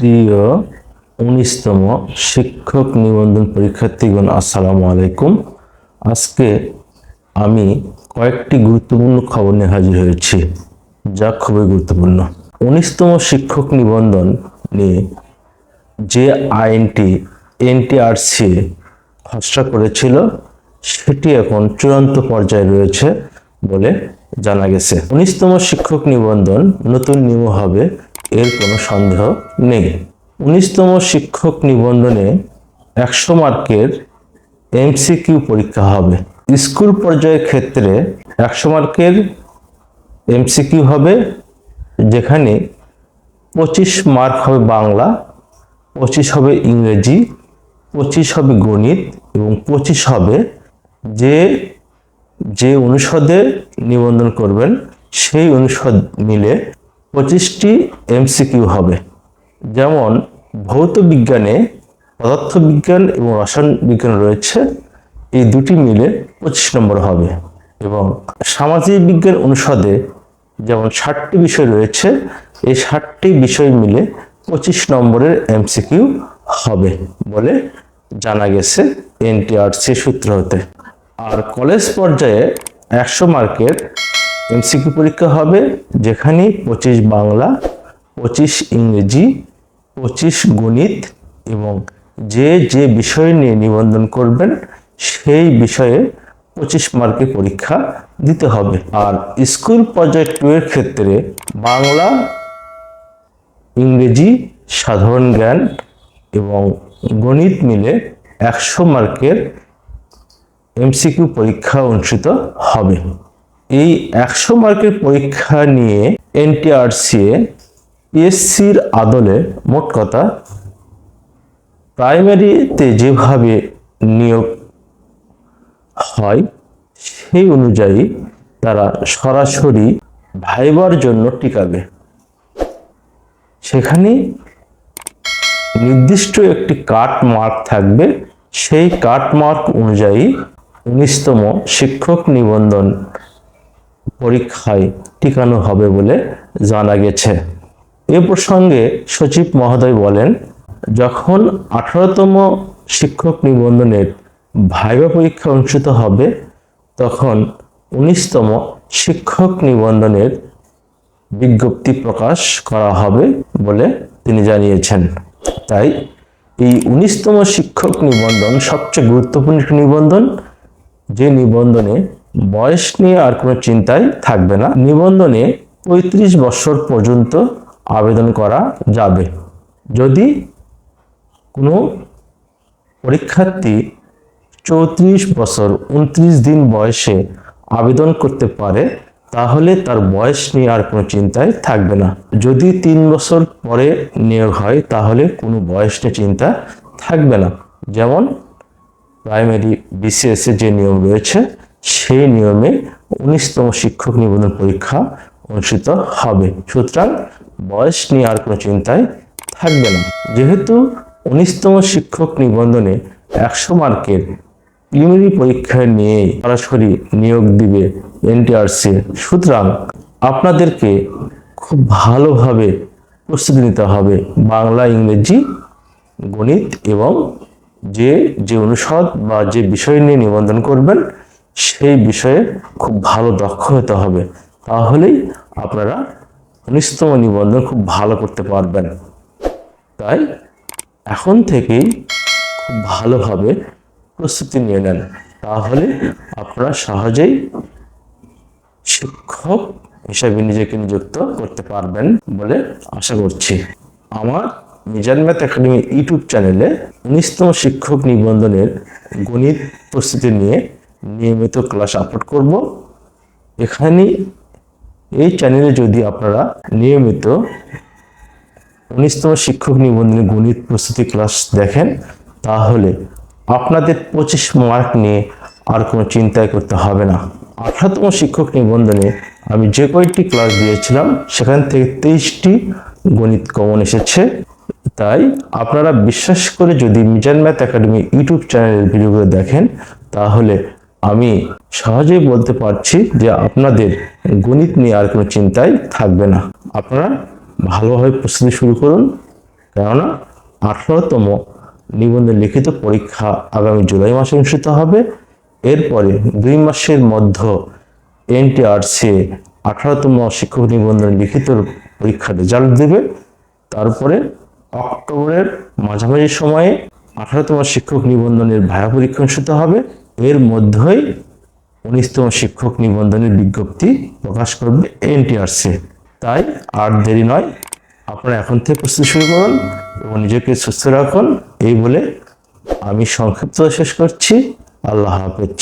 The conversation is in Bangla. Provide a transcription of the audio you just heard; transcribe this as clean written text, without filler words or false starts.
প্রিয় ১৯তম শিক্ষক নিবন্ধন পরীক্ষার্থীগণ, আসসালামু আলাইকুম। আজকে আমি কয়েকটি গুরুত্বপূর্ণ খবর নিয়ে হাজির হয়েছি, যা খুবই গুরুত্বপূর্ণ। ১৯তম শিক্ষক নিবন্ধন নিয়ে যে আইনটি এনটিআরসি খসড়া করেছিল, সেটি এখন চূড়ান্ত পর্যায়ে রয়েছে বলে জানা গেছে। ১৯তম শিক্ষক নিবন্ধন নতুন নিয়ম হবে, এর কোনো সন্দেহ নেই। ১৯তম শিক্ষক নিবন্ধনে ১০০ মার্কের এমসিকিউ পরীক্ষা হবে। স্কুল পর্যায়ের ক্ষেত্রে ১০০ মার্কের এমসিকিউ হবে, যেখানে 25 মার্ক হবে বাংলা, 25 হবে ইংরেজি, 25 হবে গণিত এবং 25 হবে যে অনুষদে নিবন্ধন করবেন সেই অনুষদ মিলে 25টি এমসিকিউ হবে। যেমন ভৌত বিজ্ঞানে পদার্থবিজ্ঞান এবং রসায়ন বিজ্ঞান রয়েছে, এই দুটি মিলে 25 নম্বর হবে। এবং সামাজিক বিজ্ঞান অনুষদে যেমন 60টি বিষয় রয়েছে, এই 60টি বিষয় মিলে 25 নম্বরের এমসিকিউ হবে বলে জানা গেছে এনটিআরসি সূত্র হতে। আর কলেজ পর্যায়ে ১০০ মার্কের এমসিকিউ পরীক্ষা হবে, যেখানে 25 বাংলা, 25 ইংরেজি, 25 গণিত এবং যে বিষয় নিয়ে নিবন্ধন করবেন সেই বিষয়ে 25 মার্কের পরীক্ষা দিতে হবে। আর স্কুল পর্যায়ে 2 এর ক্ষেত্রে বাংলা, ইংরেজি, সাধারণ জ্ঞান এবং গণিত মিলে ১০০ মার্কের এমসিকিউ পরীক্ষা অনুষ্ঠিত হবে। এই ১০০ মার্কের পরীক্ষা নিয়ে এনটিআরসি পিএসসির আদলে মোট কথা প্রাইমারিতে যেভাবে নিয়োগ হয় সেই অনুযায়ী তারা সরাসরি ভাইবার জন্য টিকাবে। সেখানে নির্দিষ্ট একটি কাট মার্ক থাকবে, সেই কাট মার্ক অনুযায়ী ১৯তম শিক্ষক নিবন্ধন পরীক্ষায় টিকানো হবে বলে জানা গেছে। এ প্রসঙ্গে সচিব মহোদয় বলেন, যখন ১৮তম শিক্ষক নিবন্ধনের ভাইবা পরীক্ষা অনুষ্ঠিত হবে, তখন ১৯তম শিক্ষক নিবন্ধনের বিজ্ঞপ্তি প্রকাশ করা হবে বলে তিনি জানিয়েছেন। তাই এই ১৯তম শিক্ষক নিবন্ধন সবচেয়ে গুরুত্বপূর্ণ একটি নিবন্ধন, যে নিবন্ধনে বয়স নিয়ে আর কোনো চিন্তাই থাকবে না। নিবন্ধনে ৩৫ বছর পর্যন্ত আবেদন করা যাবে। যদি কোনো পরীক্ষার্থী ৩৪ বছর ২৯ দিন বয়সে আবেদন করতে পারে, তাহলে তার বয়স নিয়ে আর কোনো চিন্তাই থাকবে না। যদি ৩ বছর পরে নিয়োগ হয়, তাহলে কোনো বয়স নিয়ে চিন্তা থাকবে না। যেমন প্রাইমারি বিসিএস এর যে নিয়ম রয়েছে, সেই নিয়মে ১৯তম শিক্ষক নিবন্ধন পরীক্ষা অনুষ্ঠিত হবে। সুতরাং বয়স নিয়ে আর কোনো চিন্তায় থাকবে না। যেহেতু ১৯তম শিক্ষক নিবন্ধনে ১০০ মার্কের প্রিলিমিনারি পরীক্ষা নিয়ে সরাসরি নিয়োগ দিবে এনটিআরসি, সুতরাং আপনাদেরকে খুব ভালোভাবে প্রস্তুতি নিতে হবে। বাংলা, ইংরেজি, গণিত এবং যে অনুষদ বা যে বিষয় নিয়ে নিবন্ধন করবেন সেই বিষয়ে খুব ভালো দক্ষ হতে হবে, তাহলেই আপনারা ১৯তম নিবন্ধন খুব ভালো করতে পারবেন। তাই এখন থেকেই খুব ভালোভাবে প্রস্তুতি নিয়ে নেন, তাহলে আপনারা সহজেই শিক্ষক হিসেবে নিজেকে নিযুক্ত করতে পারবেন বলে আশা করছি। আমার মিজান ম্যাথ একাডেমি ইউটিউব চ্যানেলে ১৯তম শিক্ষক নিবন্ধনের গণিত প্রস্তুতি নিয়ে নিয়মিত ক্লাস আপলোড করব। এই চ্যানেলে যদি আপনারা নিয়মিত ১৯তম শিক্ষক নিবন্ধনের গণিত প্রস্তুতি ক্লাস দেখেন, তাহলে আপনাদের 25 মার্ক নিয়ে আর কোনো চিন্তাই করতে হবে না। ১৮তম শিক্ষক নিবন্ধনে আমি যে কয়েকটি ক্লাস দিয়েছিলাম, সেখান থেকে 23টি গণিত কমন এসেছে। তাই আপনারা বিশ্বাস করে যদি মিজান ম্যাথ একাডেমি ইউটিউব চ্যানেলের ভিডিওগুলো দেখেন, তাহলে আমি সহজেই বলতে পারছি যে আপনাদের গণিত নিয়ে আর কোনো চিন্তাই থাকবে না। আপনারা ভালোভাবে প্রস্তুতি শুরু করুন। কেননা 18তম নিবন্ধন লিখিত পরীক্ষা আগামী জুলাই মাসে অনুষ্ঠিত হবে। এরপরে 2 মাসের মধ্যে এনটিআরসি 18তম শিক্ষক নিবন্ধন লিখিত পরীক্ষার রেজাল্ট দেবে। তারপরে অক্টোবরের মাঝামাঝি সময়ে 18তম শিক্ষক নিবন্ধনের ভায়া পরীক্ষা অনুষ্ঠিত হবে। এর মধ্যেই 19তম শিক্ষক নিবন্ধনের বিজ্ঞপ্তি প্রকাশ করবে এনটিআরসি। তাই আর দেরি নয়, আপনারা এখন থেকে প্রস্তুতি শুরু করুন এবং নিজেকে সুস্থ রাখুন। এই বলে আমি সংক্ষিপ্ত শেষ করছি। আল্লাহ হাফেজ।